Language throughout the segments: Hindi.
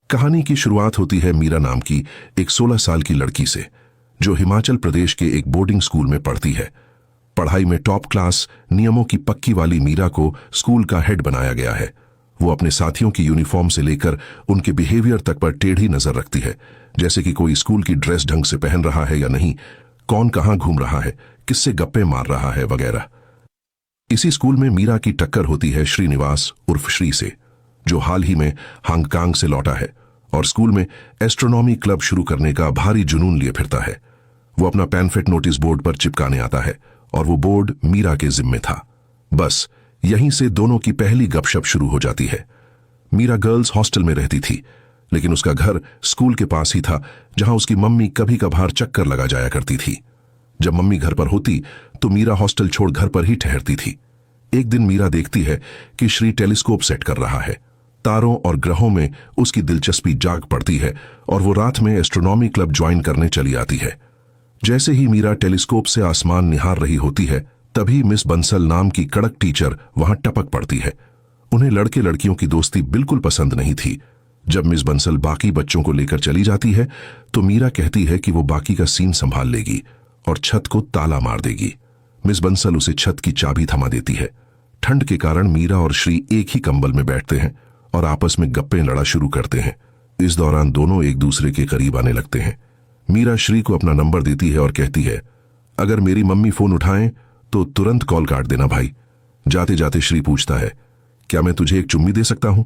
कहानी की शुरुआत होती है मीरा नाम की एक 16 साल की लड़की से, जो हिमाचल प्रदेश के एक बोर्डिंग स्कूल में पढ़ती है। पढ़ाई में टॉप क्लास, नियमों की पक्की वाली मीरा को स्कूल का हेड बनाया गया है। वो अपने साथियों की यूनिफॉर्म से लेकर उनके बिहेवियर तक पर टेढ़ी नजर रखती है, जैसे कि कोई स्कूल की ड्रेस ढंग से पहन रहा है या नहीं, कौन कहां घूम रहा है, किससे गप्पे मार रहा है वगैरह। इसी स्कूल में मीरा की टक्कर होती है श्रीनिवास उर्फ श्री से, जो हाल ही में हांगकांग से लौटा है और स्कूल में एस्ट्रोनॉमी क्लब शुरू करने का भारी जुनून लिए फिरता है। वो अपना पैम्फलेट नोटिस बोर्ड पर चिपकाने आता है और वो बोर्ड मीरा के जिम्मे था। बस यहीं से दोनों की पहली गपशप शुरू हो जाती है। मीरा गर्ल्स हॉस्टल में रहती थी, लेकिन उसका घर स्कूल के पास ही था, जहां उसकी मम्मी कभी कभार चक्कर लगा जाया करती थी। जब मम्मी घर पर होती तो मीरा हॉस्टल छोड़ घर पर ही ठहरती थी। एक दिन मीरा देखती है कि श्री टेलीस्कोप सेट कर रहा है। तारों और ग्रहों में उसकी दिलचस्पी जाग पड़ती है और वो रात में एस्ट्रोनॉमी क्लब ज्वाइन करने चली आती है। जैसे ही मीरा टेलीस्कोप से आसमान निहार रही होती है, तभी मिस बंसल नाम की कड़क टीचर वहां टपक पड़ती है। उन्हें लड़के लड़कियों की दोस्ती बिल्कुल पसंद नहीं थी। जब मिस बंसल बाकी बच्चों को लेकर चली जाती है तो मीरा कहती है कि वो बाकी का सीन संभाल लेगी और छत को ताला मार देगी। मिस बंसल उसे छत की चाबी थमा देती है। ठंड के कारण मीरा और श्री एक ही कंबल में बैठते हैं और आपस में गप्पे लड़ा शुरू करते हैं। इस दौरान दोनों एक दूसरे के करीब आने लगते हैं। मीरा श्री को अपना नंबर देती है और कहती है, अगर मेरी मम्मी फोन उठाएं तो तुरंत कॉल काट देना भाई। जाते जाते श्री पूछता है, क्या मैं तुझे एक चुम्मी दे सकता हूं?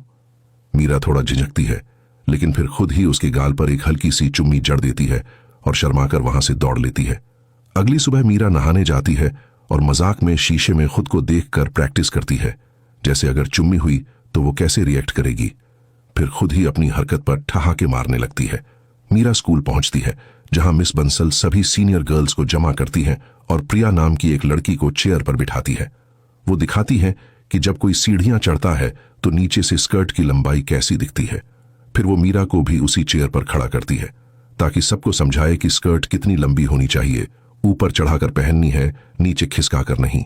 मीरा थोड़ा झिझकती है, लेकिन फिर खुद ही उसके गाल पर एक हल्की सी चुम्मी जड़ देती है और शर्माकर वहां से दौड़ लेती है। अगली सुबह मीरा नहाने जाती है और मजाक में शीशे में खुद को देखकर प्रैक्टिस करती है, जैसे अगर चुम्मी हुई तो वो कैसे रिएक्ट करेगी। फिर खुद ही अपनी हरकत पर ठहाके मारने लगती है। मीरा स्कूल पहुंचती है, जहां मिस बंसल सभी सीनियर गर्ल्स को जमा करती हैं और प्रिया नाम की एक लड़की को चेयर पर बिठाती है। वो दिखाती है कि जब कोई सीढ़ियां चढ़ता है तो नीचे से स्कर्ट की लंबाई कैसी दिखती है। फिर वो मीरा को भी उसी चेयर पर खड़ा करती है, ताकि सबको समझाए कि स्कर्ट कितनी लंबी होनी चाहिए, ऊपर चढ़ाकर पहननी है, नीचे खिसकाकर नहीं।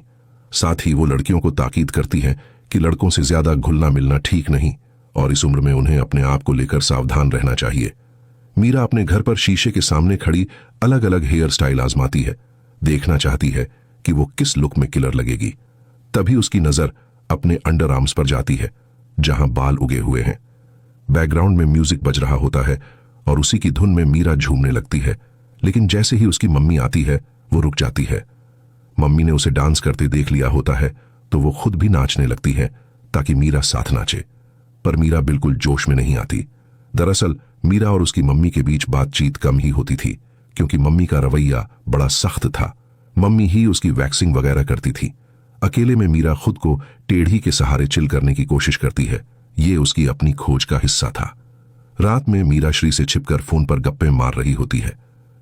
साथ ही वो लड़कियों को ताकीद करती है कि लड़कों से ज्यादा घुलना मिलना ठीक नहीं और इस उम्र में उन्हें अपने आप को लेकर सावधान रहना चाहिए। मीरा अपने घर पर शीशे के सामने खड़ी अलग अलग हेयर स्टाइल आजमाती है, देखना चाहती है कि वो किस लुक में किलर लगेगी। तभी उसकी नजर अपने अंडर आर्म्स पर जाती है, जहां बाल उगे हुए हैं। बैकग्राउंड में म्यूजिक बज रहा होता है और उसी की धुन में मीरा झूमने लगती है, लेकिन जैसे ही उसकी मम्मी आती है वो रुक जाती है। मम्मी ने उसे डांस करते देख लिया होता है तो वो खुद भी नाचने लगती है ताकि मीरा साथ नाचे, पर मीरा बिल्कुल जोश में नहीं आती। दरअसल मीरा और उसकी मम्मी के बीच बातचीत कम ही होती थी, क्योंकि मम्मी का रवैया बड़ा सख्त था। मम्मी ही उसकी वैक्सिंग वगैरह करती थी। अकेले में मीरा खुद को टेढ़ी के सहारे चिल करने की कोशिश करती है। ये उसकी अपनी खोज का हिस्सा था। रात में मीरा श्री से छिपकर फोन पर गप्पे मार रही होती है।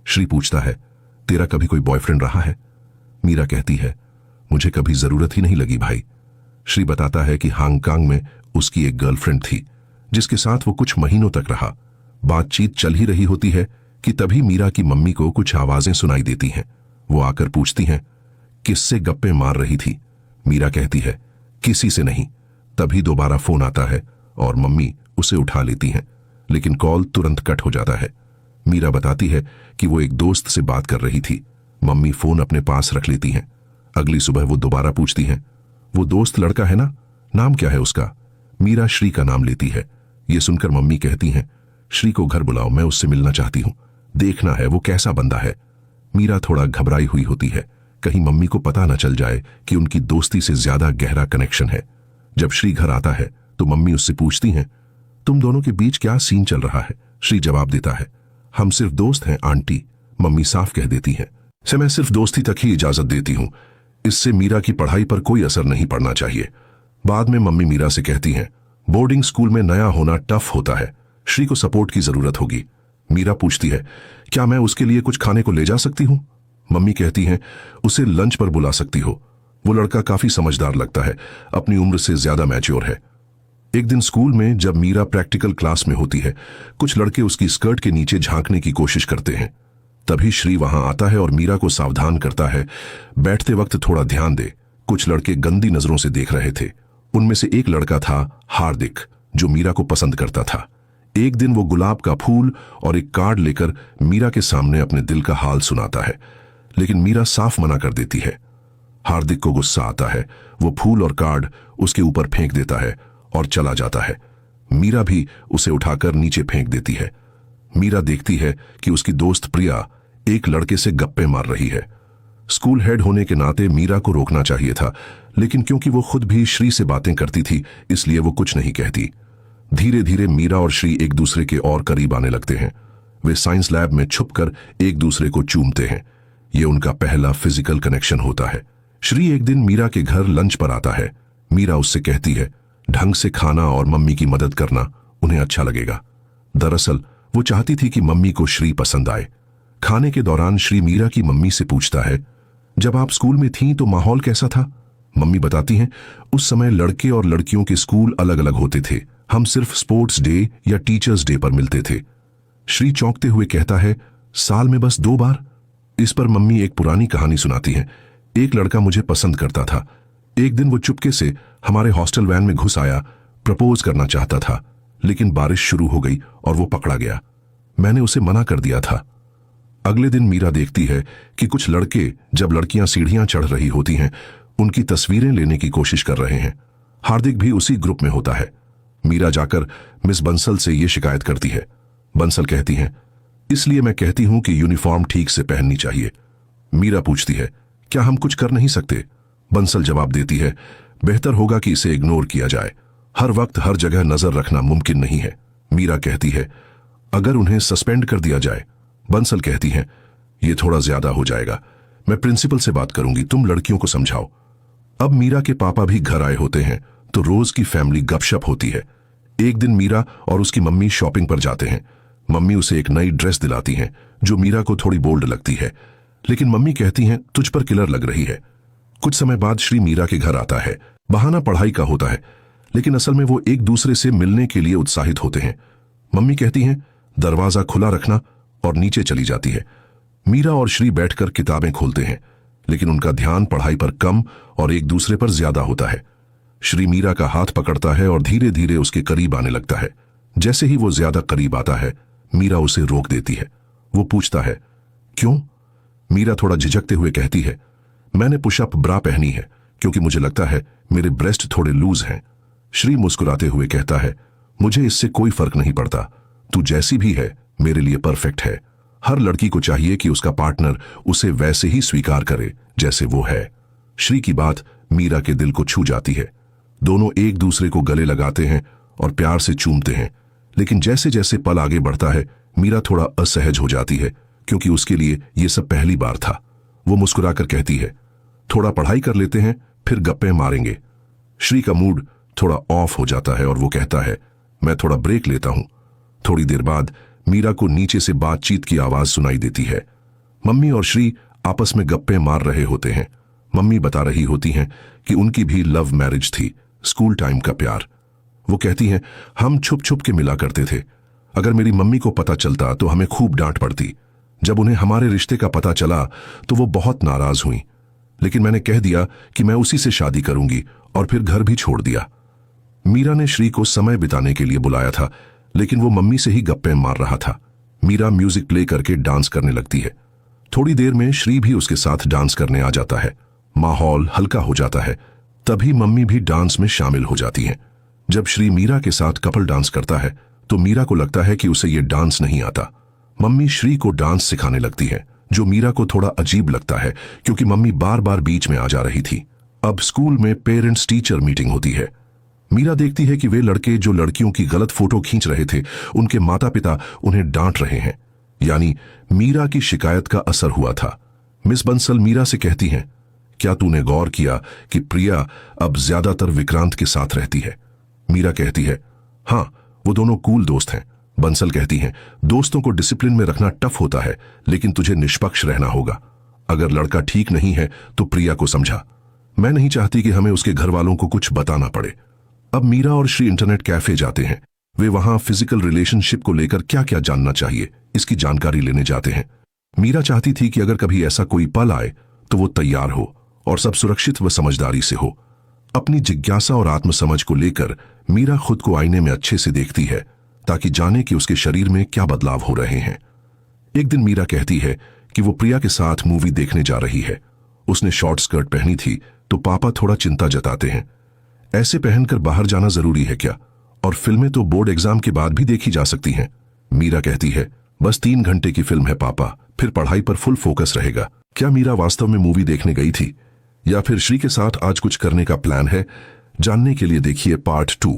श्री पूछता है, तेरा कभी कोई बॉयफ्रेंड रहा है? मीरा कहती है, मुझे कभी जरूरत ही नहीं लगी भाई। श्री बताता है कि हांगकांग में उसकी एक गर्लफ्रेंड थी, जिसके साथ वो कुछ महीनों तक रहा। बातचीत चल ही रही होती है कि तभी मीरा की मम्मी को कुछ आवाजें सुनाई देती हैं। वो आकर पूछती हैं, किससे गप्पे मार रही थी? मीरा कहती है, किसी से नहीं। तभी दोबारा फोन आता है और मम्मी उसे उठा लेती हैं, लेकिन कॉल तुरंत कट हो जाता है। मीरा बताती है कि वो एक दोस्त से बात कर रही थी। मम्मी फोन अपने पास रख लेती हैं। अगली सुबह वो दोबारा पूछती हैं, वो दोस्त लड़का है ना, नाम क्या है उसका? मीरा श्री का नाम लेती है। ये सुनकर मम्मी कहती हैं, श्री को घर बुलाओ, मैं उससे मिलना चाहती हूं, देखना है वो कैसा बंदा है। मीरा थोड़ा घबराई हुई होती है, कहीं मम्मी को पता न चल जाए कि उनकी दोस्ती से ज्यादा गहरा कनेक्शन है। जब श्री घर आता है तो मम्मी उससे पूछती हैं, तुम दोनों के बीच क्या सीन चल रहा है? श्री जवाब देता है, हम सिर्फ दोस्त हैं आंटी। मम्मी साफ कह देती है, से मैं सिर्फ दोस्ती तक ही इजाजत देती हूं, इससे मीरा की पढ़ाई पर कोई असर नहीं पड़ना चाहिए। बाद में मम्मी मीरा से कहती हैं, बोर्डिंग स्कूल में नया होना टफ होता है, श्री को सपोर्ट की जरूरत होगी। मीरा पूछती है, क्या मैं उसके लिए कुछ खाने को ले जा सकती हूं? मम्मी कहती हैं, उसे लंच पर बुला सकती हो, वो लड़का काफी समझदार लगता है, अपनी उम्र से ज्यादा मैच्योर है। एक दिन स्कूल में जब मीरा प्रैक्टिकल क्लास में होती है, कुछ लड़के उसकी स्कर्ट के नीचे झांकने की कोशिश करते हैं। तभी श्री वहां आता है और मीरा को सावधान करता है, बैठते वक्त थोड़ा ध्यान दे, कुछ लड़के गंदी नजरों से देख रहे थे। उनमें से एक लड़का था हार्दिक, जो मीरा को पसंद करता था। एक दिन वो गुलाब का फूल और एक कार्ड लेकर मीरा के सामने अपने दिल का हाल सुनाता है, लेकिन मीरा साफ मना कर देती है। हार्दिक को गुस्सा आता है। वो फूल और कार्ड उसके ऊपर फेंक देता है और चला जाता है। मीरा भी उसे उठाकर नीचे फेंक देती है। मीरा देखती है कि उसकी दोस्त प्रिया एक लड़के से गप्पे मार रही है। स्कूल हेड होने के नाते मीरा को रोकना चाहिए था, लेकिन क्योंकि वो खुद भी श्री से बातें करती थी, इसलिए वो कुछ नहीं कहती। धीरे धीरे मीरा और श्री एक दूसरे के और करीब आने लगते हैं। वे साइंस लैब में छुपकर एक दूसरे को चूमते हैं। ये उनका पहला फिजिकल कनेक्शन होता है। श्री एक दिन मीरा के घर लंच पर आता है। मीरा उससे कहती है, ढंग से खाना और मम्मी की मदद करना उन्हें अच्छा लगेगा। दरअसल वो चाहती थी कि मम्मी को श्री पसंद आए। खाने के दौरान श्री मीरा की मम्मी से पूछता है, जब आप स्कूल में थीं तो माहौल कैसा था? मम्मी बताती हैं, उस समय लड़के और लड़कियों के स्कूल अलग अलग होते थे। हम सिर्फ स्पोर्ट्स डे या टीचर्स डे पर मिलते थे। श्री चौंकते हुए कहता है, साल में बस 2 बार? इस पर मम्मी एक पुरानी कहानी सुनाती है। एक लड़का मुझे पसंद करता था। एक दिन वो चुपके से हमारे हॉस्टल वैन में घुस आया, प्रपोज करना चाहता था, लेकिन बारिश शुरू हो गई और वो पकड़ा गया। मैंने उसे मना कर दिया था। अगले दिन मीरा देखती है कि कुछ लड़के जब लड़कियां सीढ़ियां चढ़ रही होती हैं, उनकी तस्वीरें लेने की कोशिश कर रहे हैं। हार्दिक भी उसी ग्रुप में होता है। मीरा जाकर मिस बंसल से ये शिकायत करती है। बंसल कहती हैं, इसलिए मैं कहती हूं कि यूनिफॉर्म ठीक से पहननी चाहिए। मीरा पूछती है, क्या हम कुछ कर नहीं सकते? बंसल जवाब देती है, बेहतर होगा कि इसे इग्नोर किया जाए। हर वक्त हर जगह नजर रखना मुमकिन नहीं है। मीरा कहती है, अगर उन्हें सस्पेंड कर दिया जाए? बंसल कहती हैं, यह थोड़ा ज्यादा हो जाएगा। मैं प्रिंसिपल से बात करूंगी, तुम लड़कियों को समझाओ। अब मीरा के पापा भी घर आए होते हैं तो रोज की फैमिली गपशप होती है। एक दिन मीरा और उसकी मम्मी शॉपिंग पर जाते हैं। मम्मी उसे एक नई ड्रेस दिलाती हैं जो मीरा को थोड़ी बोल्ड लगती है, लेकिन मम्मी कहती हैं, तुझ पर किलर लग रही है। कुछ समय बाद श्री मीरा के घर आता है। बहाना पढ़ाई का होता है, लेकिन असल में वो एक दूसरे से मिलने के लिए उत्साहित होते हैं। मम्मी कहती हैं, दरवाजा खुला रखना, और नीचे चली जाती है। मीरा और श्री बैठकर किताबें खोलते हैं, लेकिन उनका ध्यान पढ़ाई पर कम और एक दूसरे पर ज्यादा होता है। श्री मीरा का हाथ पकड़ता है और धीरे धीरे उसके करीब आने लगता है। जैसे ही वो ज्यादा करीब आता है, मीरा उसे रोक देती है। वो पूछता है, क्यों? मीरा थोड़ा झिझकते हुए कहती है, मैंने पुशअप ब्रा पहनी है क्योंकि मुझे लगता है मेरे ब्रेस्ट थोड़े लूज हैं। श्री मुस्कुराते हुए कहता है, मुझे इससे कोई फर्क नहीं पड़ता। तू जैसी भी है मेरे लिए परफेक्ट है। हर लड़की को चाहिए कि उसका पार्टनर उसे वैसे ही स्वीकार करे जैसे वो है। श्री की बात मीरा के दिल को छू जाती है। दोनों एक दूसरे को गले लगाते हैं और प्यार से चूमते हैं, लेकिन जैसे जैसे पल आगे बढ़ता है, मीरा थोड़ा असहज हो जाती है क्योंकि उसके लिए ये सब पहली बार था। वो मुस्कुराकर कहती है, थोड़ा पढ़ाई कर लेते हैं, फिर गप्पे मारेंगे। श्री का मूड थोड़ा ऑफ हो जाता है और वो कहता है, मैं थोड़ा ब्रेक लेता हूं। थोड़ी देर बाद मीरा को नीचे से बातचीत की आवाज सुनाई देती है। मम्मी और श्री आपस में गप्पे मार रहे होते हैं। मम्मी बता रही होती हैं कि उनकी भी लव मैरिज थी, स्कूल टाइम का प्यार। वो कहती हैं, हम छुप छुप के मिला करते थे। अगर मेरी मम्मी को पता चलता तो हमें खूब डांट पड़ती। जब उन्हें हमारे रिश्ते का पता चला तो वो बहुत नाराज हुई, लेकिन मैंने कह दिया कि मैं उसी से शादी करूंगी और फिर घर भी छोड़ दिया। मीरा ने श्री को समय बिताने के लिए बुलाया था, लेकिन वो मम्मी से ही गप्पे मार रहा था। मीरा म्यूजिक प्ले करके डांस करने लगती है। थोड़ी देर में श्री भी उसके साथ डांस करने आ जाता है। माहौल हल्का हो जाता है। तभी मम्मी भी डांस में शामिल हो जाती हैं। जब श्री मीरा के साथ कपल डांस करता है तो मीरा को लगता है कि उसे ये डांस नहीं आता। मम्मी श्री को डांस सिखाने लगती है, जो मीरा को थोड़ा अजीब लगता है क्योंकि मम्मी बार बार बीच में आ जा रही थी। अब स्कूल में पेरेंट्स टीचर मीटिंग होती है। मीरा देखती है कि वे लड़के जो लड़कियों की गलत फोटो खींच रहे थे, उनके माता पिता उन्हें डांट रहे हैं। यानी मीरा की शिकायत का असर हुआ था। मिस बंसल मीरा से कहती हैं, क्या तूने गौर किया कि प्रिया अब ज्यादातर विक्रांत के साथ रहती है? मीरा कहती है, हाँ, वो दोनों कूल दोस्त हैं। बंसल कहती हैं, दोस्तों को डिसिप्लिन में रखना टफ होता है, लेकिन तुझे निष्पक्ष रहना होगा। अगर लड़का ठीक नहीं है तो प्रिया को समझा। मैं नहीं चाहती कि हमें उसके घर वालों को कुछ बताना पड़े। अब मीरा और श्री इंटरनेट कैफे जाते हैं। वे वहां फिजिकल रिलेशनशिप को लेकर क्या क्या जानना चाहिए, इसकी जानकारी लेने जाते हैं। मीरा चाहती थी कि अगर कभी ऐसा कोई पल आए तो वो तैयार हो और सब सुरक्षित व समझदारी से हो। अपनी जिज्ञासा और आत्मसमझ को लेकर मीरा खुद को आईने में अच्छे से देखती है। ताकि जाने कि उसके शरीर में क्या बदलाव हो रहे हैं। एक दिन मीरा कहती है कि वो प्रिया के साथ मूवी देखने जा रही है। उसने शॉर्ट स्कर्ट पहनी थी तो पापा थोड़ा चिंता जताते हैं। ऐसे पहनकर बाहर जाना जरूरी है क्या? और फिल्में तो बोर्ड एग्जाम के बाद भी देखी जा सकती हैं। मीरा कहती है, बस 3 घंटे की फिल्म है पापा, फिर पढ़ाई पर फुल फोकस रहेगा। क्या मीरा वास्तव में मूवी देखने गई थी या फिर श्री के साथ आज कुछ करने का प्लान है? जानने के लिए देखिए पार्ट 2।